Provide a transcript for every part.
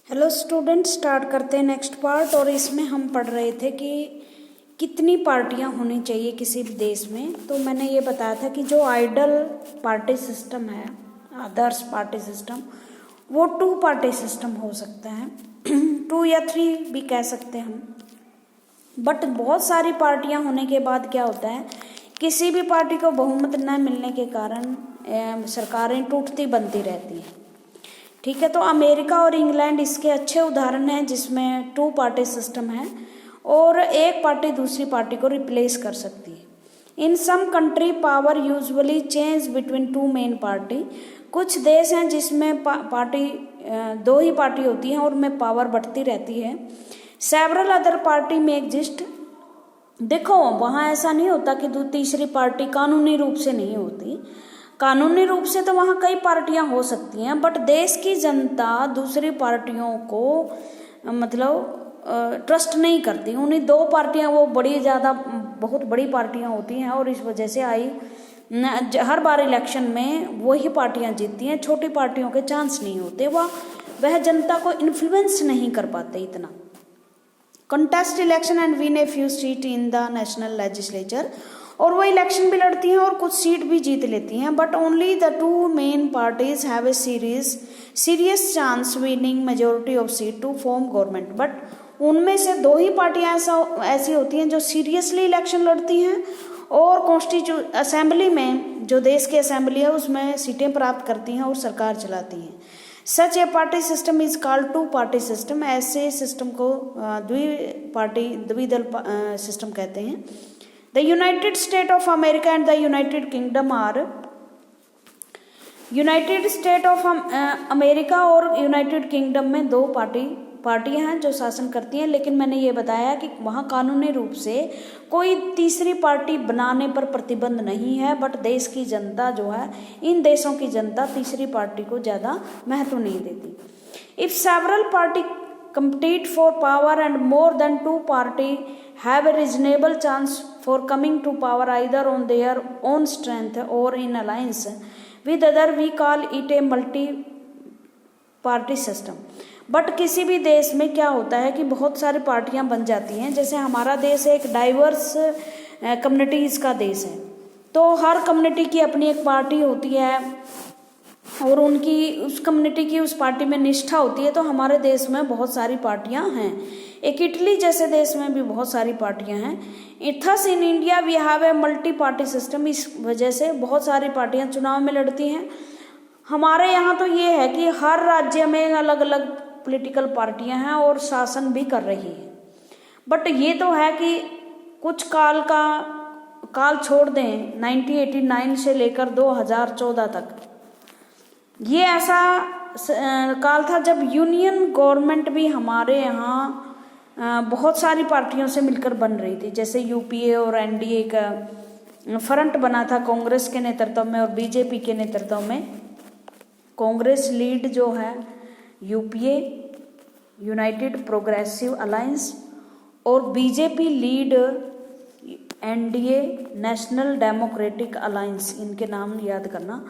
Hello student, start करते हैं next part. और इसमें हम पढ़ रहे थे कि कितनी पार्टियां होनी चाहिए किसी भी देश में। तो मैंने ये बताया था कि जो आइडल पार्टी सिस्टम है, आदर्श पार्टी सिस्टम, वो 2 पार्टी सिस्टम हो सकता है 2 या 3 भी कह सकते हैं हम। बट बहुत सारी पार्टियां होने के बाद क्या होता है, किसी भी पार्टी को बहुमत न मिलने के कारण सरकारें टूटती बनती रहती हैं। ठीक है, तो अमेरिका और इंग्लैंड इसके अच्छे उदाहरण हैं जिसमें 2 पार्टी सिस्टम है और एक पार्टी दूसरी पार्टी को रिप्लेस कर सकती है। In some country power usually change between 2 main party. कुछ देश हैं जिसमें पार्टी 2 ही पार्टी होती हैं और में पावर बढ़ती रहती है। सेवरल अदर पार्टी में एग्जिस्ट। देखो, वहाँ ऐसा नहीं होता कि तीसरी पार्टी कानूनी रूप से नहीं होती। कानूनी रूप से तो वहाँ कई पार्टियां हो सकती हैं, बट देश की जनता दूसरी पार्टियों को ट्रस्ट नहीं करती। उन्हीं 2 पार्टियां वो बहुत बड़ी पार्टियां होती हैं और इस वजह से हर बार इलेक्शन में वही पार्टियां जीतती हैं। छोटी पार्टियों के चांस नहीं होते, वह जनता को इन्फ्लुएंस नहीं कर पाते इतना। Contest election and win a few seat in the national legislature. और वो इलेक्शन भी लड़ती हैं और कुछ सीट भी जीत लेती हैं। But only the 2 main parties have a serious chance winning majority of seat to form government. But उनमें से 2 ही पार्टियां ऐसी होती हैं जो सीरियसली इलेक्शन लड़ती हैं और असेंबली में, जो देश की असेंबली है, उसमें सीटें प्राप्त करती हैं और सरकार चलाती हैं। Such a party system is called 2 party system. ऐसे सिस्टम को द्विदल सिस्टम कहते हैं। The United States of America and the United Kingdom are United state of America और यूनाइटेड किंगडम में 2 पार्टियां हैं जो शासन करती हैं। लेकिन मैंने ये बताया कि वहाँ कानूनी रूप से कोई तीसरी पार्टी बनाने पर प्रतिबंध नहीं है। बट देश की जनता जो है, इन देशों की जनता तीसरी पार्टी को ज़्यादा महत्व नहीं देती। If several party compete for power and more than 2 party have a reasonable chance for coming to power either on their own strength or in alliance with other, we call it a multi party system। But किसी भी देश में क्या होता है कि बहुत सारी पार्टियां बन जाती हैं। जैसे हमारा देश एक डाइवर्स कम्युनिटीज़ का देश है, तो हर कम्युनिटी की अपनी एक पार्टी होती है और उनकी उस कम्युनिटी की उस पार्टी में निष्ठा होती है। तो हमारे देश में बहुत सारी पार्टियां हैं। एक इटली जैसे देश में भी बहुत सारी पार्टियां हैं। Thus in India we have a multi party system. इस वजह से बहुत सारी पार्टियां चुनाव में लड़ती हैं। हमारे यहाँ तो ये है कि हर राज्य में अलग अलग पॉलिटिकल पार्टियां हैं और शासन भी कर रही है। बट ये तो है कि कुछ काल छोड़ दें, 1989 से लेकर 2014 तक, ये ऐसा काल था जब यूनियन गवर्नमेंट भी हमारे यहाँ बहुत सारी पार्टियों से मिलकर बन रही थी। जैसे यूपीए और एनडीए का फ्रंट बना था कांग्रेस के नेतृत्व में और बीजेपी के नेतृत्व में। कांग्रेस लीड जो है यूपीए, यूनाइटेड प्रोग्रेसिव अलायंस, और BJP lead NDA, national democratic alliance. इनके नाम याद करना।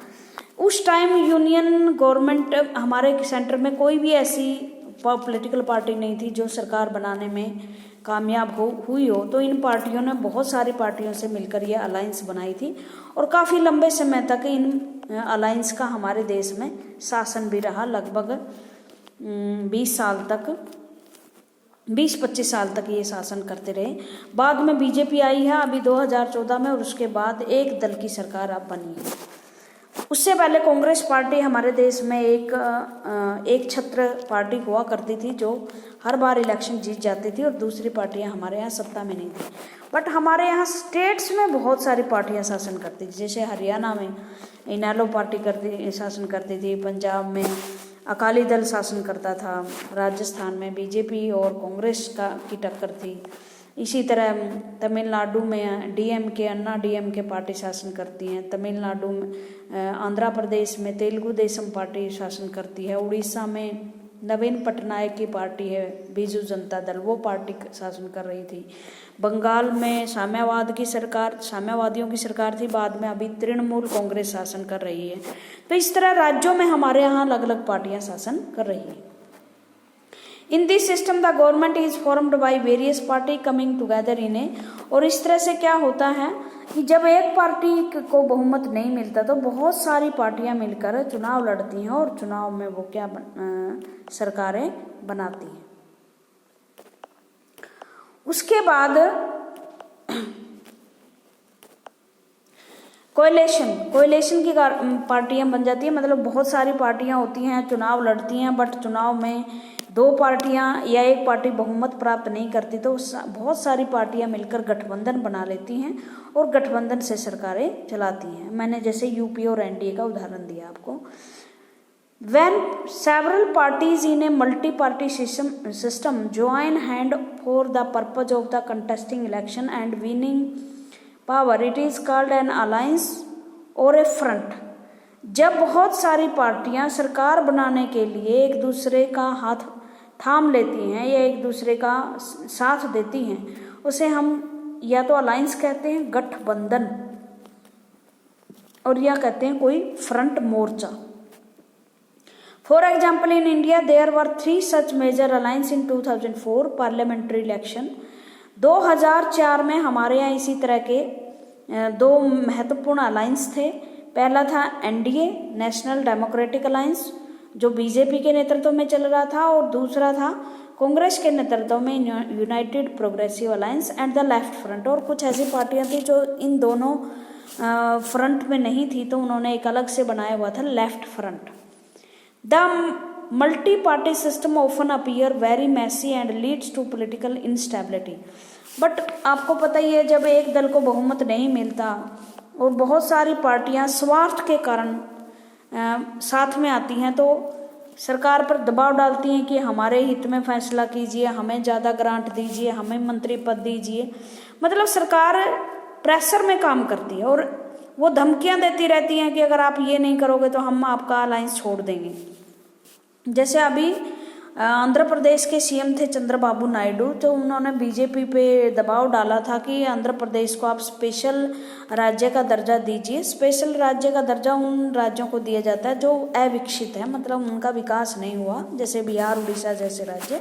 उस टाइम यूनियन गवर्नमेंट, हमारे सेंटर में कोई भी ऐसी पॉलिटिकल पार्टी नहीं थी जो सरकार बनाने में कामयाब हुई हो। तो इन पार्टियों ने बहुत सारी पार्टियों से मिलकर ये अलायंस बनाई थी और काफ़ी लंबे समय तक इन अलायंस का हमारे देश में शासन भी रहा। लगभग 20 साल तक, 20-25 साल तक ये शासन करते रहे। बाद में बीजेपी आई है अभी 2014 में, और उसके बाद एक दल की सरकार अब बनी है। उससे पहले कांग्रेस पार्टी हमारे देश में एक छत्र पार्टी हुआ करती थी जो हर बार इलेक्शन जीत जाती थी और दूसरी पार्टियां हमारे यहाँ सत्ता में नहीं थी। बट हमारे यहाँ स्टेट्स में बहुत सारी पार्टियां शासन करती थी। जैसे हरियाणा में इनेलो पार्टी शासन करती थी, पंजाब में अकाली दल शासन करता था, राजस्थान में बीजेपी और कांग्रेस की टक्कर थी। इसी तरह तमिलनाडु में डीएमके, अन्ना डीएमके पार्टी शासन करती हैं। तमिलनाडु में, आंध्र प्रदेश में तेलुगु देशम पार्टी शासन करती है। उड़ीसा में नवीन पटनायक की पार्टी है, बीजू जनता दल, वो पार्टी शासन कर रही थी। बंगाल में साम्यवादियों की सरकार थी, बाद में अभी तृणमूल कांग्रेस शासन कर रही है। तो इस तरह राज्यों में हमारे यहाँ अलग अलग पार्टियां शासन कर रही हैं। In this system the government is formed by various party coming together in a, और इस तरह से क्या होता है कि जब एक पार्टी को बहुमत नहीं मिलता तो बहुत सारी पार्टियां मिलकर चुनाव लड़ती हैं और चुनाव में वो क्या सरकारें बनाती हैं। उसके बाद कोएलिशन की पार्टियां बन जाती है, मतलब बहुत सारी पार्टियां होती हैं, चुनाव लड़ती हैं, बट चुनाव में दो पार्टियां या एक पार्टी बहुमत प्राप्त नहीं करती तो बहुत सारी पार्टियां मिलकर गठबंधन बना लेती हैं और गठबंधन से सरकारें चलाती हैं। मैंने जैसे यूपी और एनडीए का उदाहरण दिया आपको। When several parties in a multi-party system join hand for the purpose of the contesting election and winning power, it is called an alliance or a front. जब बहुत सारी पार्टियां सरकार बनाने के लिए एक दूसरे का हाथ थाम लेती हैं या एक दूसरे का साथ देती हैं, उसे हम या तो अलायंस कहते हैं, गठबंधन, और या कहते हैं कोई front Morcha. For example, in India, there were 3 such major alliances in 2004 parliamentary election. 2004 में हमारे यहाँ इसी तरह के 2 महत्वपूर्ण अलायंस थे। पहला था एनडीए, नेशनल डेमोक्रेटिक अलायंस, जो बीजेपी के नेतृत्व में चल रहा था, और दूसरा था कांग्रेस के नेतृत्व में United progressive alliance and the left front. और कुछ ऐसी पार्टियां थी जो इन दोनों फ्रंट में नहीं थी, तो उन्होंने एक अलग से बनाया हुआ था left front. The multi-party system often appear very messy and leads to political instability. But आपको पता ही है, जब एक दल को बहुमत नहीं मिलता और बहुत सारी पार्टियां स्वार्थ के कारण साथ में आती हैं तो सरकार पर दबाव डालती हैं कि हमारे हित में फैसला कीजिए, हमें ज़्यादा ग्रांट दीजिए, हमें मंत्री पद दीजिए। मतलब सरकार प्रेशर में काम करती है और वो धमकियां देती रहती हैं कि अगर आप ये नहीं करोगे तो हम आपका अलायंस छोड़ देंगे। जैसे अभी आंध्र प्रदेश के सीएम थे चंद्रबाबू नायडू, तो उन्होंने बीजेपी पे दबाव डाला था कि आंध्र प्रदेश को आप स्पेशल राज्य का दर्जा दीजिए। स्पेशल राज्य का दर्जा उन राज्यों को दिया जाता है जो अविकसित है, मतलब उनका विकास नहीं हुआ, जैसे बिहार, उड़ीसा जैसे राज्य।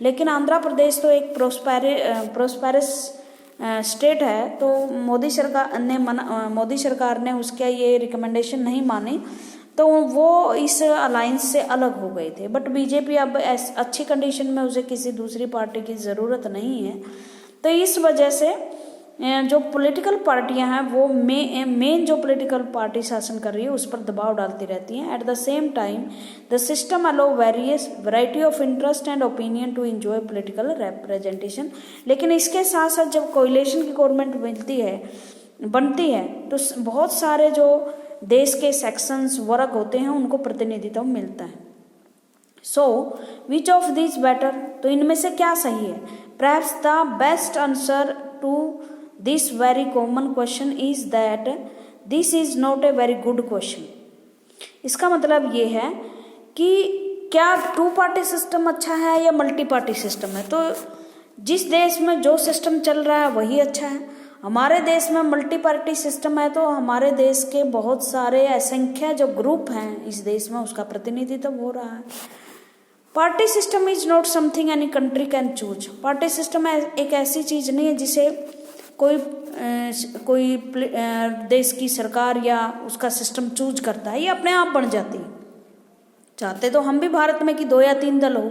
लेकिन आंध्र प्रदेश तो एक प्रोस्पेरस स्टेट है, तो मोदी सरकार ने उसका ये रिकमेंडेशन नहीं मानी, तो वो इस अलायंस से अलग हो गए थे। बट बीजेपी अब अच्छी कंडीशन में, उसे किसी दूसरी पार्टी की ज़रूरत नहीं है। तो इस वजह से जो पॉलिटिकल पार्टियां हैं वो मेन जो पॉलिटिकल पार्टी शासन कर रही है उस पर दबाव डालती रहती हैं। At the same time the system allow variety of interest and opinion to enjoy political representation. लेकिन इसके साथ साथ जब कोएलिशन की गवर्नमेंट बनती है तो बहुत सारे जो देश के सेक्शंस, वर्ग होते हैं, उनको प्रतिनिधित्व मिलता है। So which of this better, तो इनमें से क्या सही है? Perhaps the best answer to this very common question is that this is not a very good question. इसका मतलब ये है कि क्या 2 पार्टी सिस्टम अच्छा है या मल्टी पार्टी सिस्टम है? तो जिस देश में जो सिस्टम चल रहा है वही अच्छा है। हमारे देश में मल्टी पार्टी सिस्टम है, तो हमारे देश के बहुत सारे असंख्य जो ग्रुप हैं इस देश में, उसका प्रतिनिधित्व हो रहा है। Party system is not something any country can choose. Party system एक ऐसी चीज नहीं है जिसे कोई देश की सरकार या उसका सिस्टम चूज करता है, ये अपने आप बन जाती है। चाहते तो हम भी भारत में कि 2 या 3 दल हो,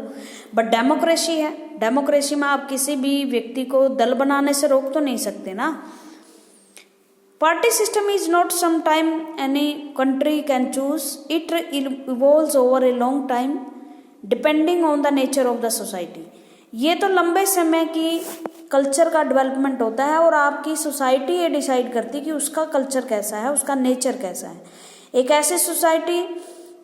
बट डेमोक्रेसी है। डेमोक्रेसी में आप किसी भी व्यक्ति को दल बनाने से रोक तो नहीं सकते ना। Party system is not some time any country can choose, it evolves over a long time depending on the nature of the society. ये तो लंबे समय की कल्चर का डेवलपमेंट होता है और आपकी सोसाइटी ये डिसाइड करती है कि उसका कल्चर कैसा है, उसका नेचर कैसा है। एक ऐसी सोसाइटी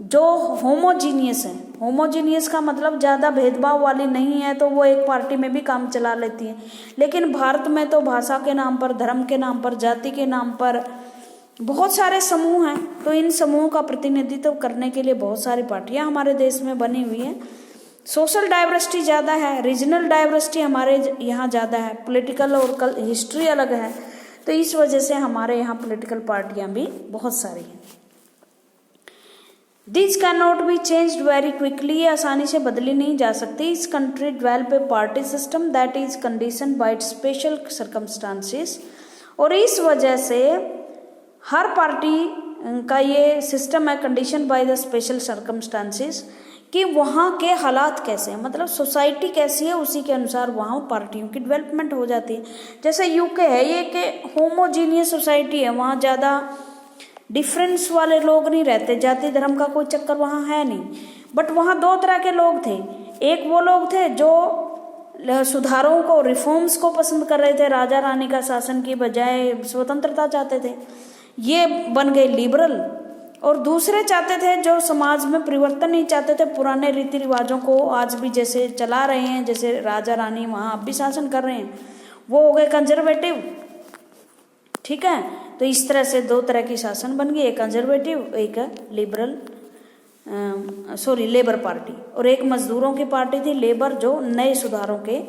जो होमोजीनियस है, होमोजीनियस का मतलब ज़्यादा भेदभाव वाली नहीं है, तो वो एक पार्टी में भी काम चला लेती है। लेकिन भारत में तो भाषा के नाम पर, धर्म के नाम पर, जाति के नाम पर बहुत सारे समूह हैं, तो इन समूहों का प्रतिनिधित्व करने के लिए बहुत सारी पार्टियां हमारे देश में बनी हुई हैं। सोशल डाइवर्सिटी ज़्यादा है, रीजनल डाइवर्सिटी हमारे यहाँ ज़्यादा है, पॉलिटिकल और हिस्ट्री अलग है, तो इस वजह से हमारे यहाँ पॉलिटिकल पार्टियां भी बहुत सारी हैं। This can not be changed very quickly, ये आसानी से बदली नहीं जा सकती। इस country develop a party system that is condition by special circumstances, और इस वजह से हर पार्टी का ये सिस्टम है condition by the special circumstances, कि वहाँ के हालात कैसे हैं, मतलब सोसाइटी कैसी है उसी के अनुसार वहाँ पार्टियों की डेवलपमेंट हो जाती है। जैसे यूके है, ये कि होमोजीनियस सोसाइटी है, वहाँ ज़्यादा डिफरेंस वाले लोग नहीं रहते, जाति धर्म का कोई चक्कर वहाँ है नहीं। बट वहाँ दो तरह के लोग थे, एक वो लोग थे जो सुधारों को, रिफॉर्म्स को पसंद कर रहे थे, राजा रानी का शासन की बजाय स्वतंत्रता चाहते थे, ये बन गए लिबरल। और दूसरे चाहते थे जो समाज में परिवर्तन नहीं चाहते थे, पुराने रीति रिवाजों को आज भी जैसे चला रहे हैं, जैसे राजा रानी वहाँ अब भी शासन कर रहे हैं, वो हो गए कंजर्वेटिव। ठीक है, तो इस तरह से दो तरह की शासन बन गई, एक कंजर्वेटिव, एक लिबरल, लेबर पार्टी, और एक मजदूरों की पार्टी थी लेबर, जो नए सुधारों के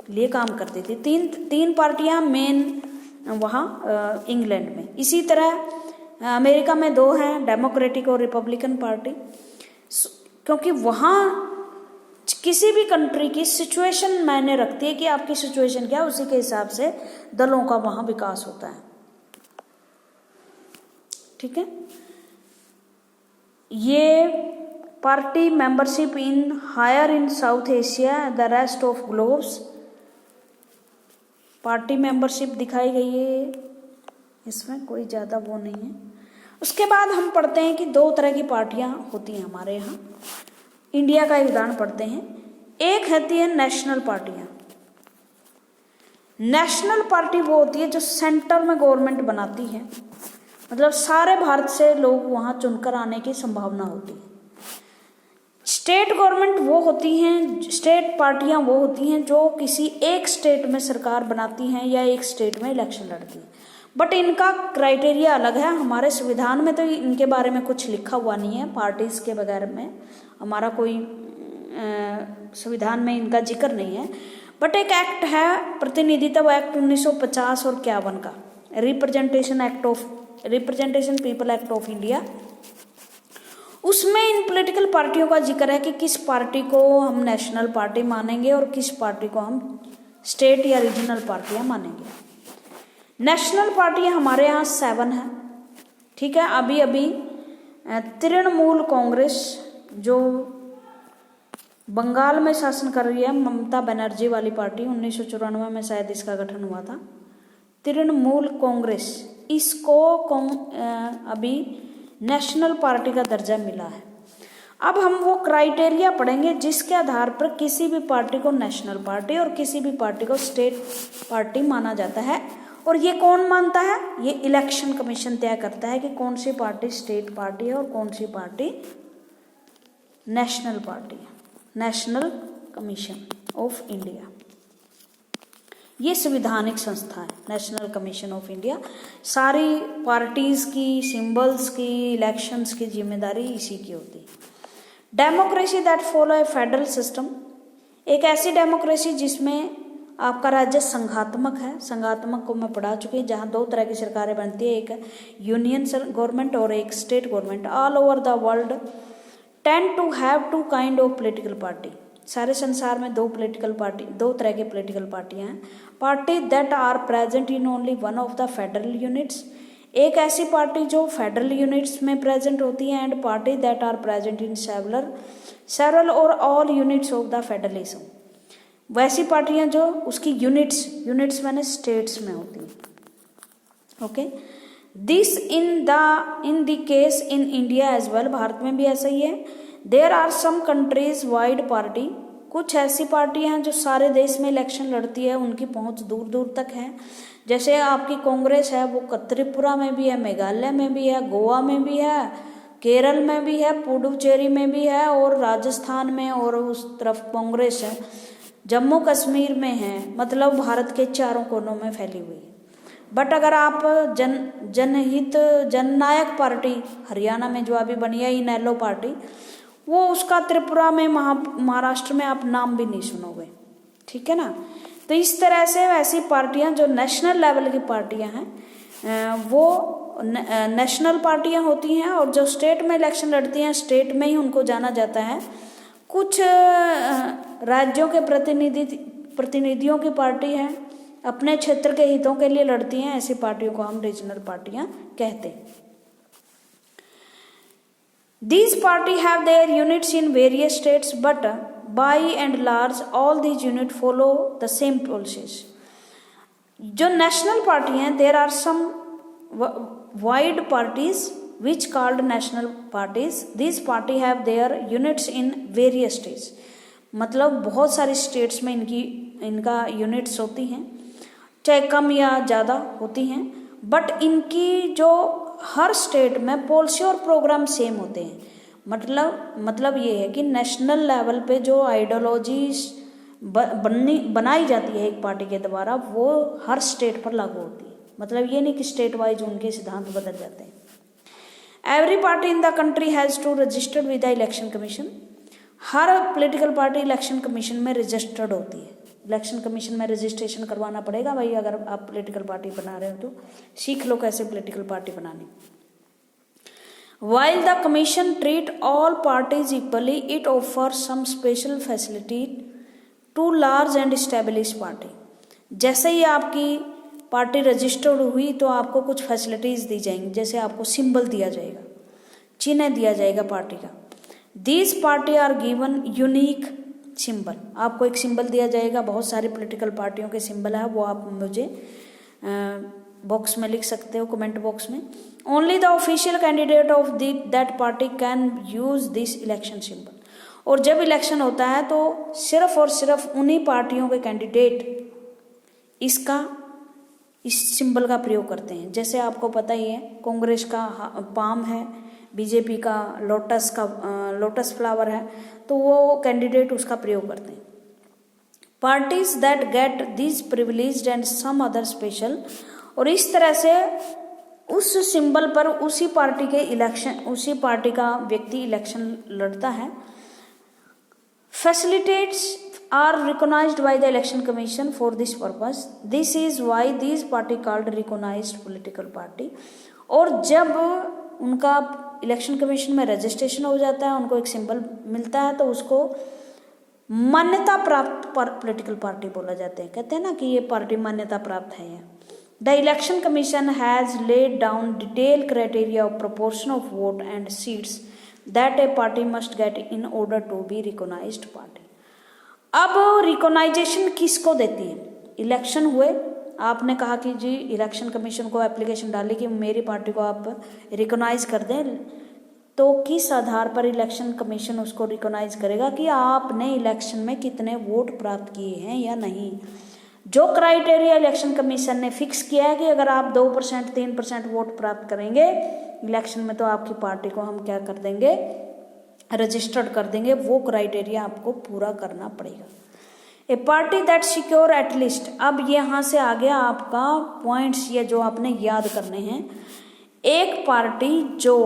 लिए काम करती थी। तीन पार्टियां मेन वहाँ इंग्लैंड में। इसी तरह अमेरिका में दो हैं, डेमोक्रेटिक और रिपब्लिकन पार्टी, क्योंकि वहाँ किसी भी कंट्री की सिचुएशन मायने रखती है कि आपकी सिचुएशन क्या है, उसी के हिसाब से दलों का वहाँ विकास होता है। ठीक है, ये party membership in higher in South Asia the rest of globes, party membership दिखाई गई है, इसमें कोई ज़्यादा वो नहीं है। उसके बाद हम पढ़ते हैं कि दो तरह की पार्टियां होती हैं हमारे यहाँ। इंडिया का एक उदाहरण पढ़ते हैं। एक होती है नेशनल पार्टियां। नेशनल पार्टी वो होती है जो सेंटर में गवर्नमेंट बनाती है, मतलब सारे भारत से लोग वहाँ चुनकर आने की संभावना होती है। स्टेट गवर्नमेंट वो होती हैं, स्टेट पार्टियां वो होती हैं जो किसी एक स्टेट में सरकार बनाती हैं या एक स्टेट में इलेक्शन लड़ती हैं, बट इनका क्राइटेरिया अलग है। हमारे संविधान में तो इनके बारे में कुछ लिखा हुआ नहीं है, पार्टीज के बगैर में हमारा कोई संविधान में इनका जिक्र नहीं है। बट एक एक्ट है, प्रतिनिधित्व एक्ट 1950 और 51 का, representation people act of India, उसमें इन पॉलिटिकल पार्टियों का जिक्र है कि किस पार्टी को हम नेशनल पार्टी मानेंगे और किस पार्टी को हम स्टेट या रीजनल पार्टियां मानेंगे। नेशनल पार्टियां हमारे यहाँ 7 है। ठीक है, अभी अभी तृणमूल कांग्रेस जो बंगाल में शासन कर रही है, ममता बनर्जी वाली पार्टी, 1994 में शायद इसका गठन हुआ था, तृणमूल कांग्रेस, इसको अभी नेशनल पार्टी का दर्जा मिला है। अब हम वो क्राइटेरिया पढ़ेंगे जिसके आधार पर किसी भी पार्टी को नेशनल पार्टी और किसी भी पार्टी को स्टेट पार्टी माना जाता है। और ये कौन मानता है? ये इलेक्शन कमीशन तय करता है कि कौन सी पार्टी स्टेट पार्टी है और कौन सी पार्टी नेशनल पार्टी है। नेशनल कमीशन ऑफ इंडिया, ये संवैधानिक संस्था है, नेशनल कमीशन ऑफ इंडिया। सारी पार्टीज की, सिंबल्स की, इलेक्शंस की जिम्मेदारी इसी की होती है। Democracy that follow A federal system, एक ऐसी डेमोक्रेसी जिसमें आपका राज्य संघात्मक है। संघात्मक को मैं पढ़ा चुकी, जहाँ 2 तरह की सरकारें बनती है, एक यूनियन गवर्नमेंट और एक state government. All over the world tend to have 2 kind of political party, सारे संसार में 2 तरह की पॉलिटिकल पार्टियां हैं। Party that are present in only one of the federal units, एक ऐसी पार्टी जो फेडरल यूनिट्स में प्रेजेंट होती है, and party that are present in several or all units of the federalism, वैसी पार्टियां जो उसकी यूनिट्स माने स्टेट्स में होती हैं। Okay, this in the case in India as well, Bharat में भी ऐसा ही है। There are some countries wide party, कुछ ऐसी पार्टियां हैं जो सारे देश में इलेक्शन लड़ती है, उनकी पहुंच दूर दूर तक है। जैसे आपकी कांग्रेस है, वो त्रिपुरा में भी है, मेघालय में भी है, गोवा में भी है, केरल में भी है, पुडुचेरी में भी है, और राजस्थान में, और उस तरफ कांग्रेस है, जम्मू कश्मीर में है, मतलब भारत के चारों कोनों में फैली हुई है। बट अगर आप जननायक पार्टी हरियाणा में जो अभी बनी है, इनेलो पार्टी, वो उसका त्रिपुरा में, महाराष्ट्र में आप नाम भी नहीं सुनोगे। ठीक है ना। तो इस तरह से ऐसी पार्टियां जो नेशनल लेवल की पार्टियां हैं, वो नेशनल पार्टियां होती हैं, और जो स्टेट में इलेक्शन लड़ती हैं स्टेट में ही उनको जाना जाता है। कुछ राज्यों के प्रतिनिधियों की पार्टी है, अपने क्षेत्र के हितों के लिए लड़ती हैं, ऐसी पार्टियों को हम रीजनल पार्टियां कहते हैं। These parties have their units in various states, but by and large all these units follow the same policies. जो नेशनल पार्टी हैं, there are some wide parties which called national parties. These parties have their units in various states. मतलब बहुत सारी states में इनका units होती हैं, चाहे कम या ज़्यादा होती हैं, बट इनकी जो हर स्टेट में पॉलिसी और प्रोग्राम सेम होते हैं। मतलब ये है कि नेशनल लेवल पे जो आइडियोलॉजीज बनाई जाती है एक पार्टी के द्वारा, वो हर स्टेट पर लागू होती है। मतलब ये नहीं कि स्टेट वाइज उनके सिद्धांत बदल जाते हैं। Every party in the country has to registered with the election commission. हर पॉलिटिकल पार्टी इलेक्शन कमीशन में रजिस्टर्ड होती है। इलेक्शन कमीशन में रजिस्ट्रेशन करवाना पड़ेगा भाई, अगर आप पॉलिटिकल पार्टी बना रहे हो तो सीख लो कैसे पॉलिटिकल पार्टी बनानी। While the commission treat all parties equally, it offers some special facility to large and established party. जैसे ही आपकी पार्टी रजिस्टर्ड हुई तो आपको कुछ फैसिलिटीज दी जाएंगी, जैसे आपको सिंबल दिया जाएगा, चिन्ह दिया जाएगा पार्टी का। These party are given unique symbol, आपको एक सिंबल दिया जाएगा। बहुत सारी पॉलिटिकल पार्टियों के सिंबल है, वो आप मुझे बॉक्स में लिख सकते हो, कमेंट बॉक्स में। Only the official candidate of that party can use this election symbol. और जब इलेक्शन होता है तो सिर्फ और सिर्फ उन्हीं पार्टियों के कैंडिडेट इस सिंबल का प्रयोग करते हैं। जैसे आपको पता ही है, कांग्रेस का पाम है, बीजेपी का लोटस फ्लावर है, तो वो कैंडिडेट उसका प्रयोग करते हैं। Parties that get this privileged and some other special, और इस तरह से उस सिंबल पर उसी पार्टी का व्यक्ति इलेक्शन लड़ता है। Facilitates are recognised by the election commission for this purpose. This is why this party called recognised political party. और जब उनका इलेक्शन कमीशन में रजिस्ट्रेशन हो जाता है, उनको एक सिंबल मिलता है, तो उसको मान्यता प्राप्त पॉलिटिकल पार्टी बोला जाता है। कहते हैं ना कि ये पार्टी मान्यता प्राप्त है। The election commission has laid down detail criteria of proportion of vote and seats that a party must get in order to be recognised party. अब रिकॉग्नाइजेशन किसको देती है? इलेक्शन हुए, आपने कहा कि जी इलेक्शन कमीशन को एप्लीकेशन डाली कि मेरी पार्टी को आप रिकॉग्नाइज कर दें, तो किस आधार पर इलेक्शन कमीशन उसको रिकॉग्नाइज करेगा कि आपने इलेक्शन में कितने वोट प्राप्त किए हैं या नहीं। जो क्राइटेरिया इलेक्शन कमीशन ने फिक्स किया है कि अगर आप 2% 3% वोट प्राप्त करेंगे इलेक्शन में, तो आपकी पार्टी को हम क्या कर देंगे, रजिस्टर्ड कर देंगे। वो क्राइटेरिया आपको पूरा करना पड़ेगा। ए पार्टी दैट सिक्योर एटलीस्ट, अब यहाँ से आ गया आपका पॉइंट्स, ये जो आपने याद करने हैं। एक पार्टी जो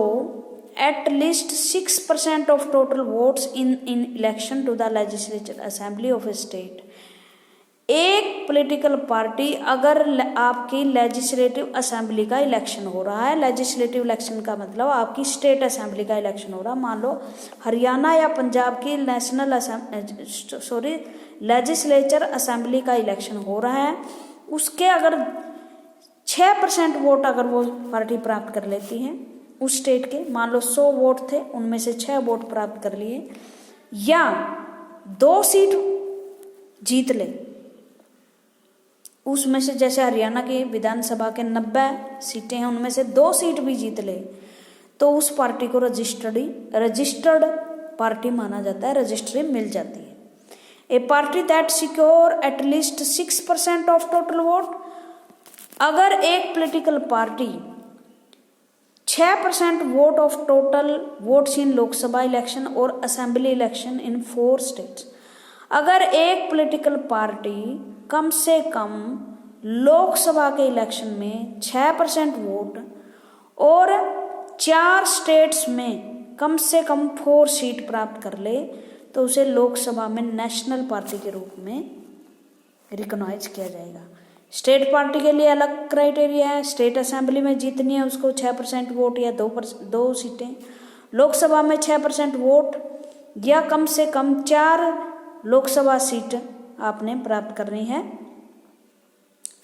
at least 6% of total votes in election to the legislature assembly of a state. एक पॉलिटिकल पार्टी अगर आपकी लेजिस्लेटिव असेंबली का इलेक्शन हो रहा है, लेजिस्लेटिव इलेक्शन का मतलब आपकी स्टेट असेंबली का इलेक्शन हो रहा है, मान लो हरियाणा या पंजाब की लेजिस्लेचर असेंबली का इलेक्शन हो रहा है, उसके अगर 6% वोट अगर वो पार्टी प्राप्त कर लेती है उस स्टेट के, मान लो 100 वोट थे, उनमें से 6 वोट प्राप्त कर लिए, या 2 सीट जीत ले उसमें से, जैसे हरियाणा की विधानसभा के 90 सीटें हैं, उनमें से 2 सीट भी जीत ले, तो उस पार्टी को रजिस्टर्ड पार्टी माना जाता है, रजिस्ट्री मिल जाती है। A party that secure at least 6% of total vote, अगर एक political party 6% vote of total votes in Lok Sabha election or assembly election in 4 states, अगर एक पॉलिटिकल पार्टी कम से कम लोकसभा के इलेक्शन में 6% वोट और 4 स्टेट्स में कम से कम 4 सीट प्राप्त कर ले, तो उसे लोकसभा में नेशनल पार्टी के रूप में रिकॉग्नाइज किया जाएगा। स्टेट पार्टी के लिए अलग क्राइटेरिया है, स्टेट असेंबली में जीतनी है उसको 6% वोट या 2 सीटें, लोकसभा में 6% वोट या कम से कम 4 लोकसभा सीट आपने प्राप्त करनी है,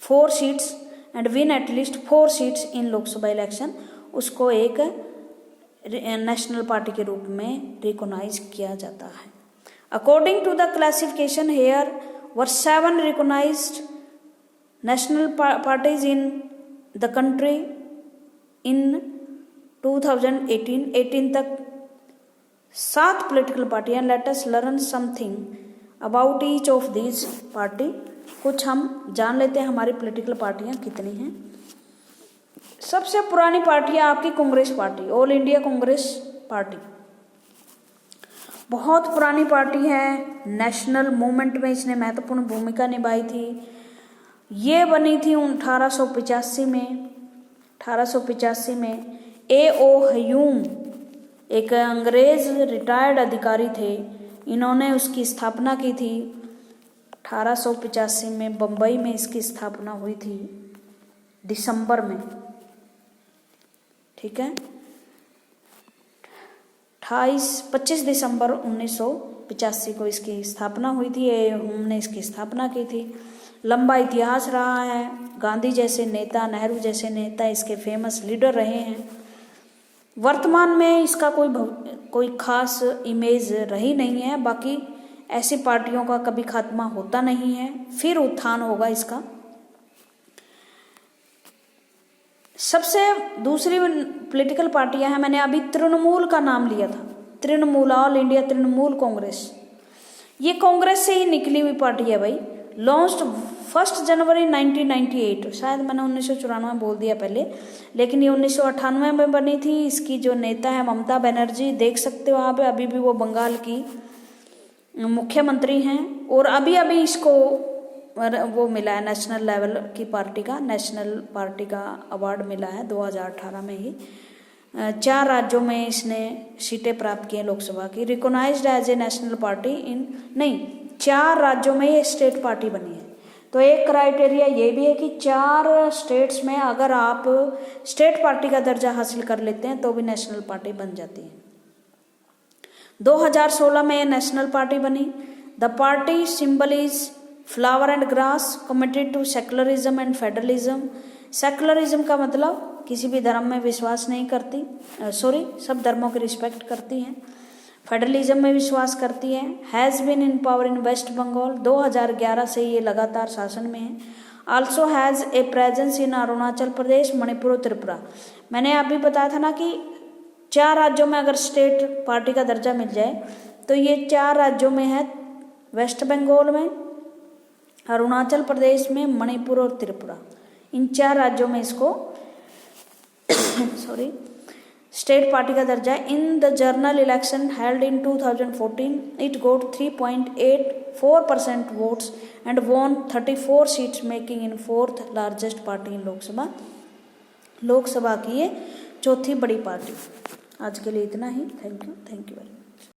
4 seats and win at least 4 seats in Lok Sabha election, उसको एक नेशनल पार्टी के रूप में रिकॉग्नाइज किया जाता है। According to the classification here were 7 recognised national parties in the country in 2018 तक 7 पॉलिटिकल पार्टियां। Let us learn something about each of these party, कुछ हम जान लेते हैं हमारी पॉलिटिकल पार्टियां कितनी हैं। सबसे पुरानी पार्टी है आपकी Congress party, all India Congress party, बहुत पुरानी पार्टी है, नेशनल मूवमेंट में इसने महत्वपूर्ण भूमिका निभाई थी। ये बनी थी 1885 में। 1885 में A.O. ह्यूम एक अंग्रेज रिटायर्ड अधिकारी थे, इन्होंने उसकी स्थापना की थी। 1885 में बम्बई में इसकी स्थापना हुई थी दिसंबर में, ठीक है, 25 दिसंबर 1985 को इसकी स्थापना हुई थी। हमने इसकी स्थापना की थी। लंबा इतिहास रहा है, गांधी जैसे नेता, नेहरू जैसे नेता इसके फेमस लीडर रहे हैं। वर्तमान में इसका कोई खास इमेज रही नहीं है, बाकी ऐसी पार्टियों का कभी खात्मा होता नहीं है, फिर उत्थान होगा इसका। सबसे दूसरी पॉलिटिकल पार्टियां हैं, मैंने अभी तृणमूल का नाम लिया था, तृणमूल, ऑल इंडिया तृणमूल कांग्रेस, ये कांग्रेस से ही निकली हुई पार्टी है भाई। लॉन्च्ड 1 जनवरी 1998, शायद मैंने 1994 बोल दिया पहले, लेकिन ये 1998 में बनी थी। इसकी जो नेता है ममता बनर्जी, देख सकते हो आप, अभी भी वो बंगाल की मुख्यमंत्री हैं, और अभी अभी इसको वो मिला है नेशनल लेवल की पार्टी का, नेशनल पार्टी का अवार्ड मिला है 2018 में ही। 4 राज्यों में इसने सीटें प्राप्त की हैं लोकसभा की। Recognised as a national party in 4 राज्यों में ये स्टेट पार्टी बनी है। तो एक क्राइटेरिया ये भी है कि 4 स्टेट्स में अगर आप स्टेट पार्टी का दर्जा हासिल कर लेते हैं तो भी नेशनल पार्टी बन जाती है। 2016 में नेशनल पार्टी बनी। The party symbol is flower and grass, committed to secularism and federalism. Secularism का मतलब किसी भी धर्म में विश्वास नहीं करती, सब धर्मों की रिस्पेक्ट करती हैं। फेडरलिज्म में विश्वास करती है। Has been in power in West Bengal, 2011 से ये लगातार शासन में है। Also has a presence in Arunachal Pradesh, Manipur और त्रिपुरा। मैंने अभी बताया था ना कि 4 राज्यों में अगर स्टेट पार्टी का दर्जा मिल जाए तो ये 4 राज्यों में है, वेस्ट बंगाल में, अरुणाचल प्रदेश में, मणिपुर और त्रिपुरा। इन 4 राज्यों में इसको स्टेट पार्टी का दर्जा है। In the general election held in 2014 it got 3.84% votes and won 34 seats, making in 4th largest party in Lok Sabha. Lok Sabha की ये 4थी बड़ी पार्टी। आज के लिए इतना ही। Thank you very much.